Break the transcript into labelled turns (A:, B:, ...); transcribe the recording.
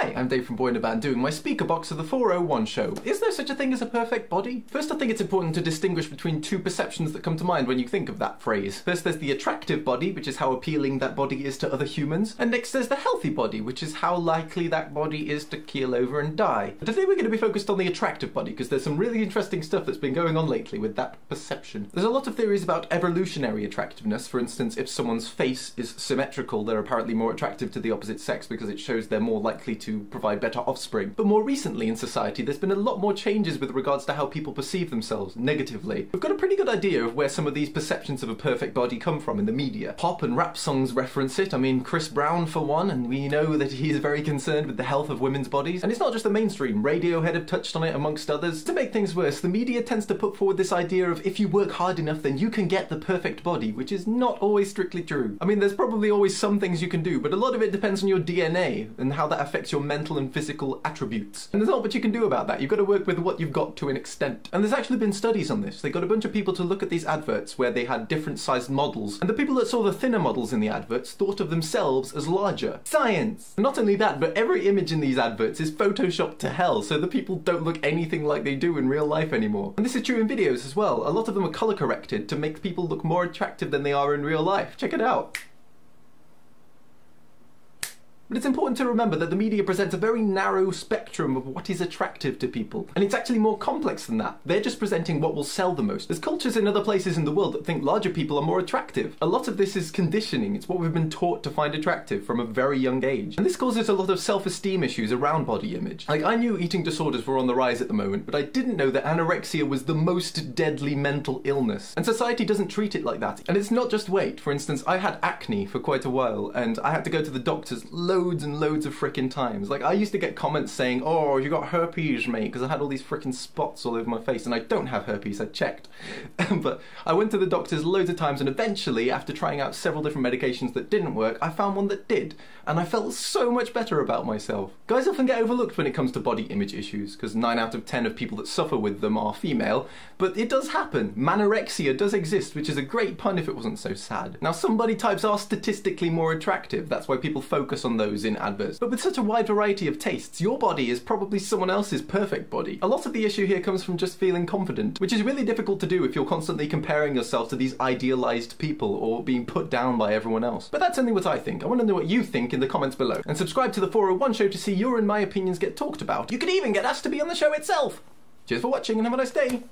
A: Hi, I'm Dave from Boyinaband doing my speaker box of the 401 show. Is there such a thing as a perfect body? First, I think it's important to distinguish between two perceptions that come to mind when you think of that phrase. First, there's the attractive body, which is how appealing that body is to other humans. And next, there's the healthy body, which is how likely that body is to keel over and die. But today we're going to be focused on the attractive body, because there's some really interesting stuff that's been going on lately with that perception. There's a lot of theories about evolutionary attractiveness. For instance, if someone's face is symmetrical, they're apparently more attractive to the opposite sex because it shows they're more likely to provide better offspring. But more recently in society, there's been a lot more changes with regards to how people perceive themselves negatively. We've got a pretty good idea of where some of these perceptions of a perfect body come from in the media. Pop and rap songs reference it. I mean, Chris Brown for one, and we know that he's very concerned with the health of women's bodies. And it's not just the mainstream. Radiohead have touched on it amongst others. To make things worse, the media tends to put forward this idea of if you work hard enough, then you can get the perfect body, which is not always strictly true. I mean, there's probably always some things you can do, but a lot of it depends on your DNA and how that affects your mental and physical attributes. And there's not much you can do about that. You've got to work with what you've got to an extent. And there's actually been studies on this. They got a bunch of people to look at these adverts where they had different sized models, and the people that saw the thinner models in the adverts thought of themselves as larger. Science! And not only that, but every image in these adverts is photoshopped to hell, so the people don't look anything like they do in real life anymore. And this is true in videos as well. A lot of them are color corrected to make people look more attractive than they are in real life. Check it out. But it's important to remember that the media presents a very narrow spectrum of what is attractive to people. And it's actually more complex than that. They're just presenting what will sell the most. There's cultures in other places in the world that think larger people are more attractive. A lot of this is conditioning. It's what we've been taught to find attractive from a very young age. And this causes a lot of self-esteem issues around body image. Like, I knew eating disorders were on the rise at the moment, but I didn't know that anorexia was the most deadly mental illness. And society doesn't treat it like that. And it's not just weight. For instance, I had acne for quite a while, and I had to go to the doctors loads and loads of frickin' times. Like, I used to get comments saying, oh, you got herpes, mate, because I had all these frickin' spots all over my face, and I don't have herpes, I checked. But I went to the doctors loads of times, and eventually, after trying out several different medications that didn't work, I found one that did, and I felt so much better about myself. Guys often get overlooked when it comes to body image issues, because 9 out of 10 of people that suffer with them are female, but it does happen. Manorexia does exist, which is a great pun if it wasn't so sad. Now, some body types are statistically more attractive, that's why people focus on those in adverts. But with such a wide variety of tastes, your body is probably someone else's perfect body. A lot of the issue here comes from just feeling confident, which is really difficult to do if you're constantly comparing yourself to these idealized people or being put down by everyone else. But that's only what I think. I want to know what you think in the comments below. And subscribe to the 401 show to see your and my opinions get talked about. You could even get asked to be on the show itself. Cheers for watching and have a nice day.